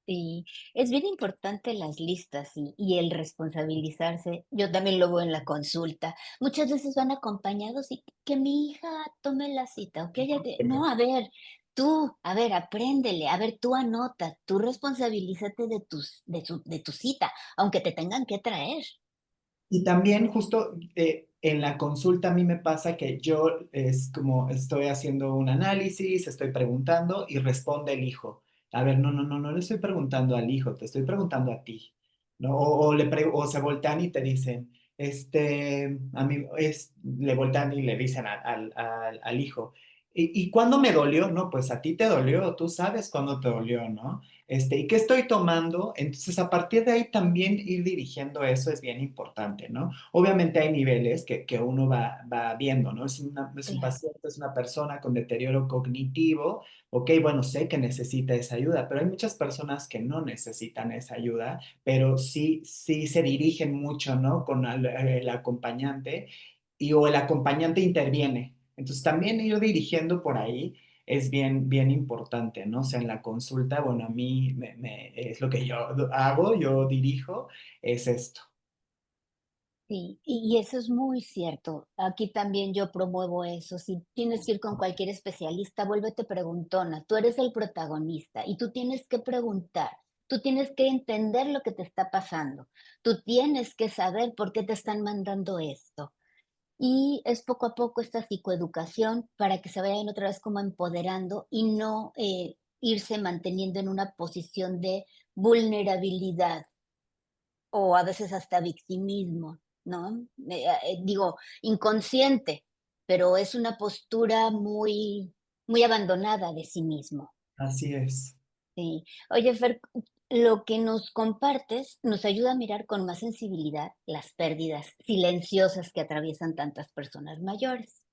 [SPEAKER 2] Sí, es bien importante las listas y el responsabilizarse. Yo también lo veo en la consulta. Muchas veces van acompañados y que mi hija tome la cita o que ella no, a ver, tú, a ver, apréndele, a ver, tú anota, tú responsabilízate de tu cita, aunque te tengan que traer.
[SPEAKER 4] Y también justo en la consulta a mí me pasa que yo es como estoy haciendo un análisis, estoy preguntando y responde el hijo. A ver, no le estoy preguntando al hijo, te estoy preguntando a ti, ¿no? O se voltean y te dicen, a mí le voltean y le dicen al hijo, ¿y cuándo me dolió? No, pues a ti te dolió, tú sabes cuándo te dolió, ¿no? ¿Y qué estoy tomando? Entonces, a partir de ahí también ir dirigiendo eso es bien importante, ¿no? Obviamente hay niveles que uno va viendo, ¿no? Es un
[SPEAKER 2] Claro.
[SPEAKER 4] paciente, es una persona con deterioro cognitivo, ok, bueno, sé que necesita esa ayuda, pero hay muchas personas que no necesitan esa ayuda, pero sí se dirigen mucho, ¿no? Con el acompañante o el acompañante interviene. Entonces, también ir dirigiendo por ahí es bien, bien importante, ¿no? O sea, en la consulta, bueno, a mí es lo que yo hago, yo dirijo, es esto.
[SPEAKER 2] Sí, y eso es muy cierto. Aquí también yo promuevo eso. Si tienes que ir con cualquier especialista, vuélvete preguntona. Tú eres el protagonista y tú tienes que preguntar. Tú tienes que entender lo que te está pasando. Tú tienes que saber por qué te están mandando esto. Y es poco a poco esta psicoeducación para que se vayan otra vez como empoderando y no irse manteniendo en una posición de vulnerabilidad o a veces hasta victimismo, ¿no? Digo, inconsciente, pero es una postura muy abandonada de sí mismo.
[SPEAKER 4] Así es.
[SPEAKER 2] Sí. Oye, Fer, lo que nos compartes nos ayuda a mirar con más sensibilidad las pérdidas silenciosas que atraviesan tantas personas mayores.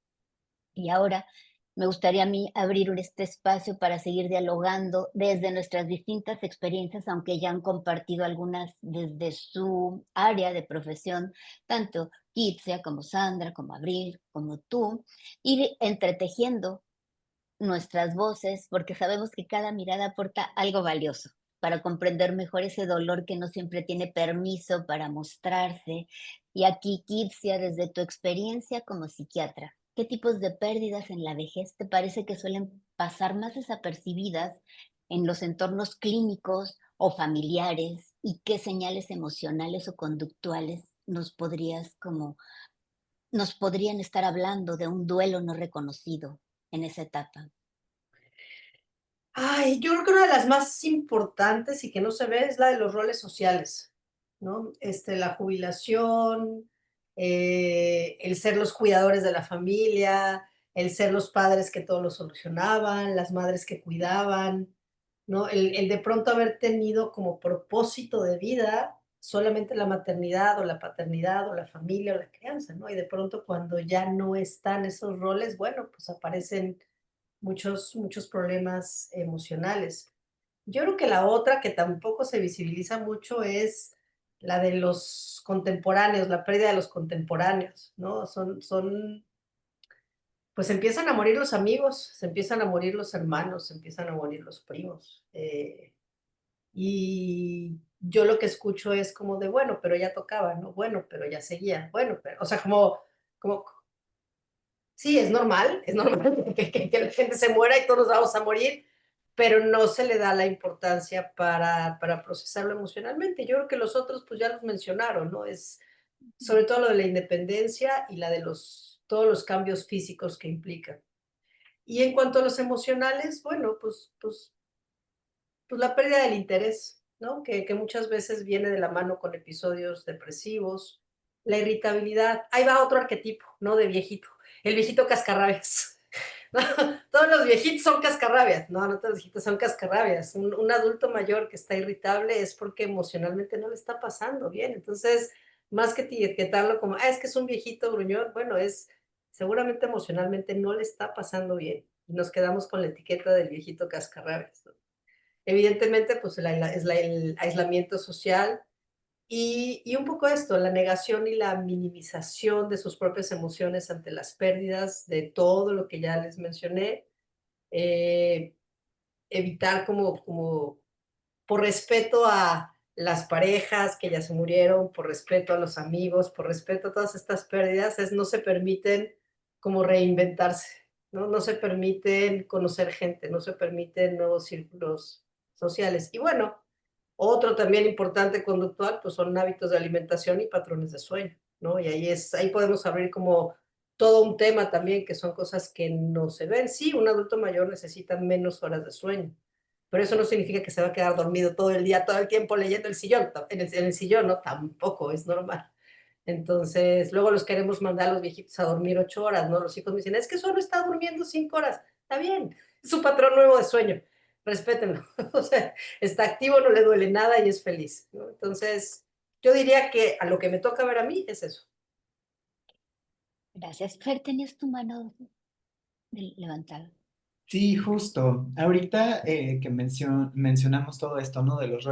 [SPEAKER 2] Y ahora me gustaría a mí abrir este espacio para seguir dialogando desde nuestras distintas experiencias, aunque ya han compartido algunas desde su área de profesión, tanto Kitsia como Sandra, como Abril, como tú, ir entretejiendo nuestras voces, porque sabemos que cada mirada aporta algo valioso para comprender mejor ese dolor que no siempre tiene permiso para mostrarse. Y aquí, Kitsia, desde tu experiencia como psiquiatra, ¿qué tipos de pérdidas en la vejez te parece que suelen pasar más desapercibidas en los entornos clínicos o familiares? ¿Y qué señales emocionales o conductuales nos podrían estar hablando de un duelo no reconocido en esa etapa?
[SPEAKER 1] Ay, yo creo que una de las más importantes y que no se ve es la de los roles sociales, ¿no? La jubilación, el ser los cuidadores de la familia, el ser los padres que todo lo solucionaban, las madres que cuidaban, ¿no? El de pronto haber tenido como propósito de vida solamente la maternidad o la paternidad o la familia o la crianza, ¿no? Y de pronto cuando ya no están esos roles, bueno, pues aparecen muchos problemas emocionales. Yo creo que la otra que tampoco se visibiliza mucho es la de los contemporáneos, la pérdida de los contemporáneos, ¿no? Pues empiezan a morir los amigos, se empiezan a morir los hermanos, se empiezan a morir los primos. Y yo lo que escucho es como de, bueno, pero ya tocaba, ¿no? Bueno, pero ya seguía, bueno, pero, o sea, como, sí, es normal que la gente se muera y todos vamos a morir, pero no se le da la importancia para procesarlo emocionalmente. Yo creo que los otros, pues ya los mencionaron, ¿no? Es sobre todo lo de la independencia y la de todos los cambios físicos que implica. Y en cuanto a los emocionales, bueno, pues la pérdida del interés, ¿no? Que muchas veces viene de la mano con episodios depresivos, la irritabilidad. Ahí va otro arquetipo, ¿no? De viejito, el viejito cascarrabias. ¿No? Todos los viejitos son cascarrabias, no todos los viejitos son cascarrabias. Un adulto mayor que está irritable es porque emocionalmente no le está pasando bien. Entonces, más que etiquetarlo como, es que es un viejito gruñón, bueno, seguramente emocionalmente no le está pasando bien. Y nos quedamos con la etiqueta del viejito cascarrabias, ¿no? Evidentemente, pues el aislamiento social y un poco esto, la negación y la minimización de sus propias emociones ante las pérdidas de todo lo que ya les mencioné. eh, Evitar como por respeto a las parejas que ya se murieron, por respeto a los amigos, por respeto a todas estas pérdidas, no se permiten como reinventarse, ¿no? No se permiten conocer gente, no se permiten nuevos círculos sociales. Y bueno, otro también importante conductual, pues son hábitos de alimentación y patrones de sueño, ¿no? Y ahí podemos abrir como todo un tema también, que son cosas que no se ven. Sí, un adulto mayor necesita menos horas de sueño, pero eso no significa que se va a quedar dormido todo el día, todo el tiempo leyendo el sillón, en el sillón, ¿no? Tampoco es normal. Entonces, luego los queremos mandar a los viejitos a dormir 8 horas, ¿no? Los hijos me dicen, es que solo está durmiendo 5 horas. Está bien, es su patrón nuevo de sueño, respétenlo. O sea, está activo, no le duele nada y es feliz, ¿no? Entonces, yo diría que a lo que me toca ver a mí es eso.
[SPEAKER 2] Gracias. Fer, tenías tu mano levantada.
[SPEAKER 4] Sí, justo. Ahorita que mencionamos todo esto, ¿no? De los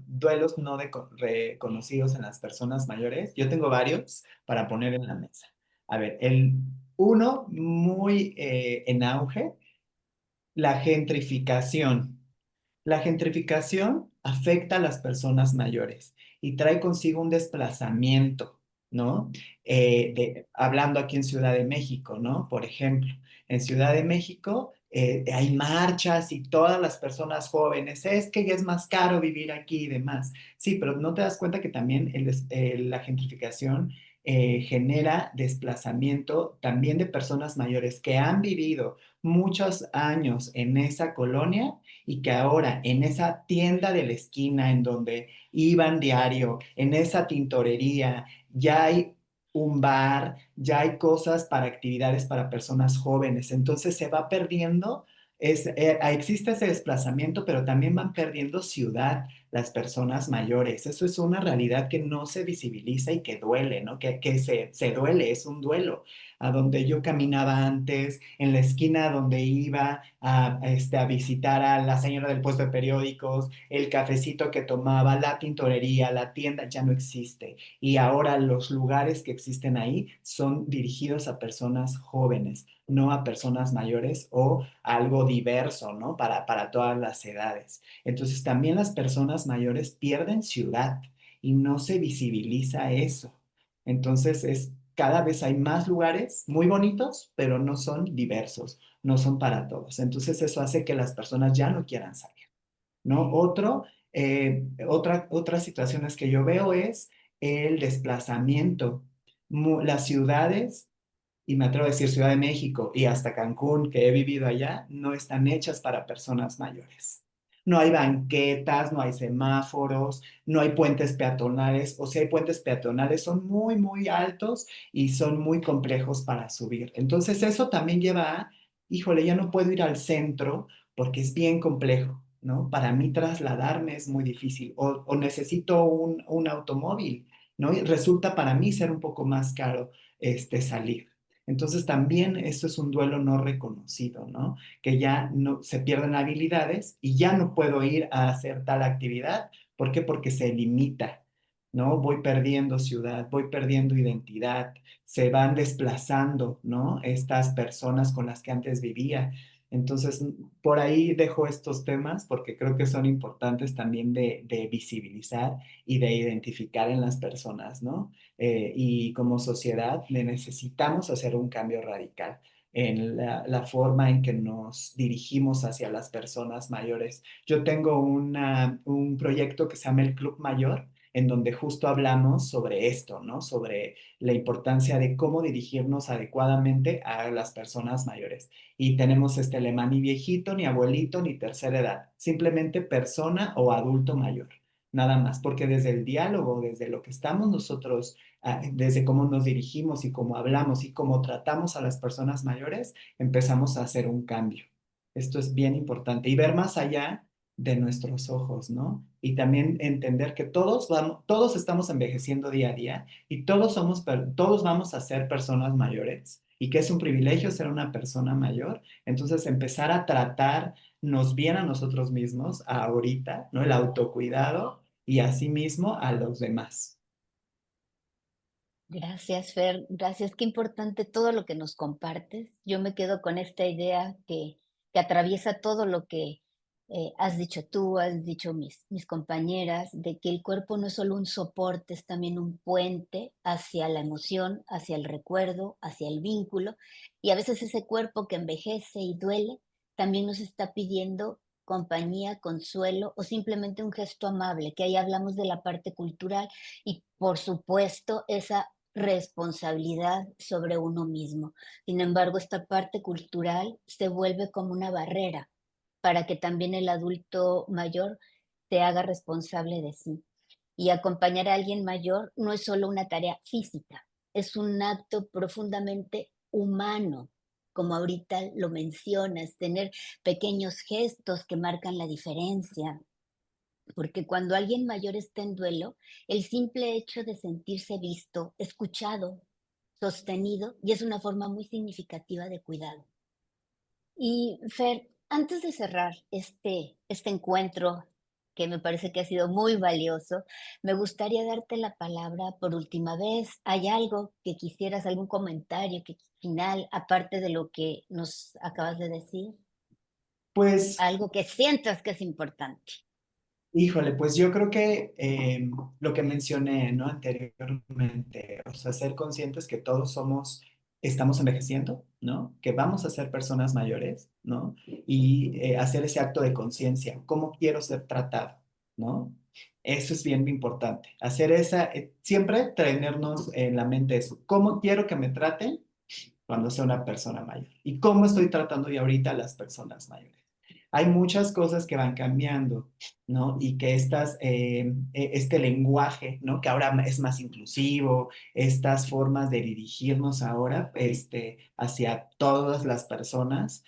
[SPEAKER 4] duelos no reconocidos en las personas mayores, yo tengo varios para poner en la mesa. A ver, el uno muy en auge, la gentrificación. La gentrificación afecta a las personas mayores y trae consigo un desplazamiento. ¿no? Hablando aquí en Ciudad de México, ¿no? Por ejemplo, en Ciudad de México hay marchas y todas las personas jóvenes, es que ya es más caro vivir aquí y demás. Sí, pero no te das cuenta que también la gentrificación genera desplazamiento también de personas mayores que han vivido muchos años en esa colonia y que ahora en esa tienda de la esquina en donde iban diario, en esa tintorería, ya hay un bar, ya hay cosas para actividades para personas jóvenes. Entonces se va perdiendo, existe ese desplazamiento, pero también van perdiendo ciudad las personas mayores. Eso es una realidad que no se visibiliza y que duele, ¿no? Que se duele, es un duelo. A donde yo caminaba antes, en la esquina donde iba a visitar a la señora del puesto de periódicos, el cafecito que tomaba, la tintorería, la tienda, ya no existe. Y ahora los lugares que existen ahí son dirigidos a personas jóvenes, no a personas mayores o algo diverso, ¿no? Para todas las edades. Entonces también las personas mayores pierden ciudad y no se visibiliza eso. Entonces cada vez hay más lugares muy bonitos, pero no son diversos, no son para todos. Entonces eso hace que las personas ya no quieran salir, ¿no? Otras situaciones que yo veo es el desplazamiento. Las ciudades, y me atrevo a decir Ciudad de México y hasta Cancún, que he vivido allá, no están hechas para personas mayores. No hay banquetas, no hay semáforos, no hay puentes peatonales, o si hay puentes peatonales son muy, muy altos y son muy complejos para subir. Entonces eso también lleva a, híjole, ya no puedo ir al centro porque es bien complejo, ¿no? Para mí trasladarme es muy difícil o necesito un automóvil, ¿no? Y resulta para mí ser un poco más caro salir. Entonces también esto es un duelo no reconocido, ¿no? Que ya no se pierden habilidades y ya no puedo ir a hacer tal actividad. ¿Por qué? Porque se limita, ¿no? Voy perdiendo ciudad, voy perdiendo identidad, se van desplazando, ¿no? Estas personas con las que antes vivía. Entonces, por ahí dejo estos temas porque creo que son importantes también de visibilizar y de identificar en las personas, ¿no? Y como sociedad necesitamos hacer un cambio radical en la forma en que nos dirigimos hacia las personas mayores. Yo tengo un proyecto que se llama el Club Mayor, en donde justo hablamos sobre esto, ¿no? Sobre la importancia de cómo dirigirnos adecuadamente a las personas mayores. Y tenemos este lema, ni viejito, ni abuelito, ni tercera edad, simplemente persona o adulto mayor. Nada más, porque desde el diálogo, desde lo que estamos nosotros desde cómo nos dirigimos y cómo hablamos y cómo tratamos a las personas mayores, empezamos a hacer un cambio. Esto es bien importante y ver más allá de nuestros ojos, ¿no? Y también entender que todos estamos envejeciendo día a día y todos vamos a ser personas mayores y que es un privilegio ser una persona mayor. Entonces empezar a tratarnos bien a nosotros mismos ahorita, ¿no? El autocuidado y asimismo a los demás.
[SPEAKER 2] Gracias, Fer. Gracias. Qué importante todo lo que nos compartes. Yo me quedo con esta idea que atraviesa todo lo que has dicho tú, has dicho mis compañeras, de que el cuerpo no es solo un soporte, es también un puente hacia la emoción, hacia el recuerdo, hacia el vínculo. Y a veces ese cuerpo que envejece y duele también nos está pidiendo compañía, consuelo o simplemente un gesto amable, que ahí hablamos de la parte cultural y por supuesto esa responsabilidad sobre uno mismo. Sin embargo, esta parte cultural se vuelve como una barrera para que también el adulto mayor se haga responsable de sí. Y acompañar a alguien mayor no es solo una tarea física, es un acto profundamente humano, como ahorita lo mencionas, tener pequeños gestos que marcan la diferencia, porque cuando alguien mayor está en duelo, el simple hecho de sentirse visto, escuchado, sostenido, y es una forma muy significativa de cuidado. Y Fer, antes de cerrar este encuentro, que me parece que ha sido muy valioso, me gustaría darte la palabra por última vez. ¿Hay algo que quisieras, algún comentario final, aparte de lo que nos acabas de decir?
[SPEAKER 4] Pues
[SPEAKER 2] Algo que sientas que es importante.
[SPEAKER 4] Híjole, pues yo creo que lo que mencioné, ¿no? Anteriormente, o sea, ser conscientes que todos estamos envejeciendo, ¿no? Que vamos a ser personas mayores, ¿no? Y hacer ese acto de conciencia, ¿cómo quiero ser tratado, ¿no? Eso es bien importante, siempre tenernos en la mente eso, ¿cómo quiero que me traten cuando sea una persona mayor? ¿Y cómo estoy tratando yo ahorita a las personas mayores? Hay muchas cosas que van cambiando, ¿no? Y que este lenguaje, ¿no? Que ahora es más inclusivo, estas formas de dirigirnos ahora, hacia todas las personas,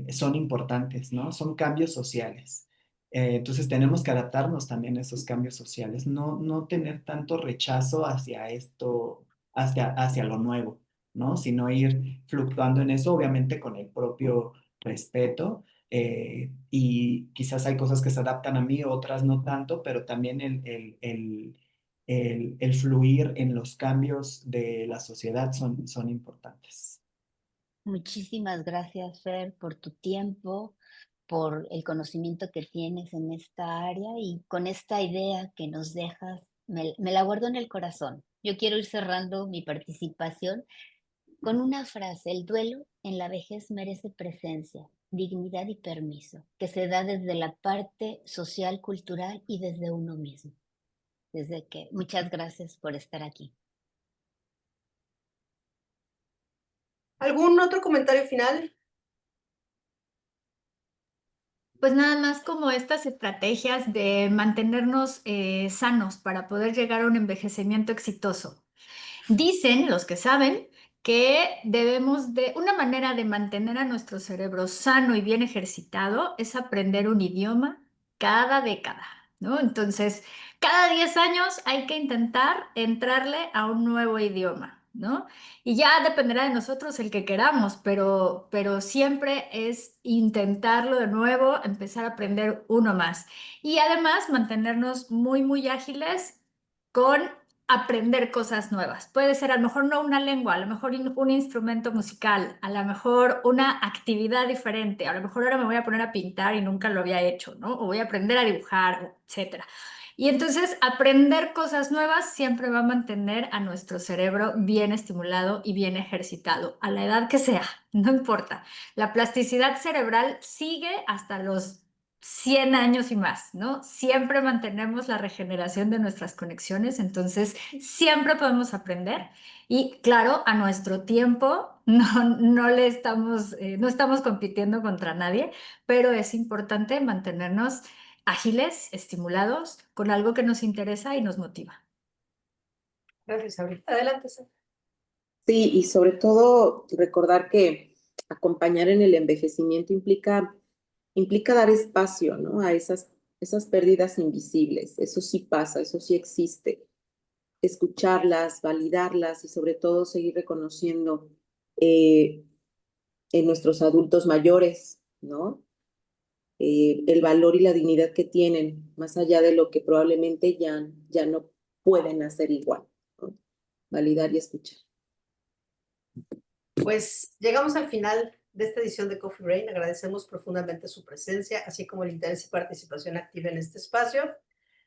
[SPEAKER 4] son importantes, ¿no? Son cambios sociales. Entonces tenemos que adaptarnos también a esos cambios sociales, no tener tanto rechazo hacia esto, hacia lo nuevo, ¿no? Sino ir fluctuando en eso, obviamente con el propio respeto, y quizás hay cosas que se adaptan a mí, otras no tanto, pero también el fluir en los cambios de la sociedad son importantes.
[SPEAKER 2] Muchísimas gracias, Fer, por tu tiempo, por el conocimiento que tienes en esta área y con esta idea que nos dejas, me la guardo en el corazón. Yo quiero ir cerrando mi participación con una frase: el duelo en la vejez merece presencia, dignidad y permiso, que se da desde la parte social, cultural y desde uno mismo. Muchas gracias por estar aquí.
[SPEAKER 1] ¿Algún otro comentario final?
[SPEAKER 3] Pues nada más como estas estrategias de mantenernos sanos para poder llegar a un envejecimiento exitoso. Dicen los que saben que una manera de mantener a nuestro cerebro sano y bien ejercitado es aprender un idioma cada década, ¿no? Entonces, cada 10 años hay que intentar entrarle a un nuevo idioma, ¿no? Y ya dependerá de nosotros el que queramos, pero siempre es intentarlo de nuevo, empezar a aprender uno más. Y además mantenernos muy, muy ágiles con aprender cosas nuevas. Puede ser a lo mejor no una lengua, a lo mejor un instrumento musical, a lo mejor una actividad diferente, a lo mejor ahora me voy a poner a pintar y nunca lo había hecho, ¿no? O voy a aprender a dibujar, etcétera. Y entonces aprender cosas nuevas siempre va a mantener a nuestro cerebro bien estimulado y bien ejercitado, a la edad que sea, no importa. La plasticidad cerebral sigue hasta los 100 años y más, ¿no? Siempre mantenemos la regeneración de nuestras conexiones, entonces siempre podemos aprender y claro, a nuestro tiempo no estamos compitiendo contra nadie, pero es importante mantenernos ágiles, estimulados, con algo que nos interesa y nos motiva.
[SPEAKER 1] Gracias, Abril. Adelante, Sara.
[SPEAKER 5] Sí, y sobre todo recordar que acompañar en el envejecimiento implica dar espacio, ¿no? A esas pérdidas invisibles. Eso sí pasa, eso sí existe. Escucharlas, validarlas y sobre todo seguir reconociendo en nuestros adultos mayores, ¿no? El valor y la dignidad que tienen, más allá de lo que probablemente ya no pueden hacer igual, ¿no? Validar y escuchar.
[SPEAKER 1] Pues llegamos al final de esta edición de Coffee Brain. Agradecemos profundamente su presencia, así como el interés y participación activa en este espacio.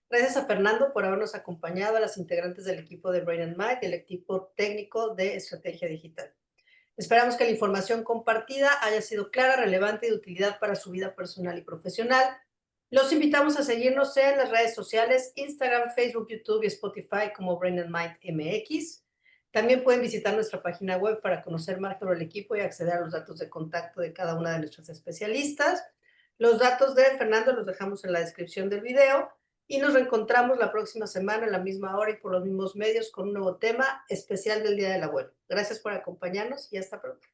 [SPEAKER 1] Gracias a Fernando por habernos acompañado, a las integrantes del equipo de Brain and Mind y el equipo técnico de Estrategia Digital. Esperamos que la información compartida haya sido clara, relevante y de utilidad para su vida personal y profesional. Los invitamos a seguirnos en las redes sociales, Instagram, Facebook, YouTube y Spotify como Brain and Mind MX. También pueden visitar nuestra página web para conocer más sobre el equipo y acceder a los datos de contacto de cada una de nuestras especialistas. Los datos de Fernando los dejamos en la descripción del video y nos reencontramos la próxima semana a la misma hora y por los mismos medios con un nuevo tema especial del Día del Abuelo. Gracias por acompañarnos y hasta pronto.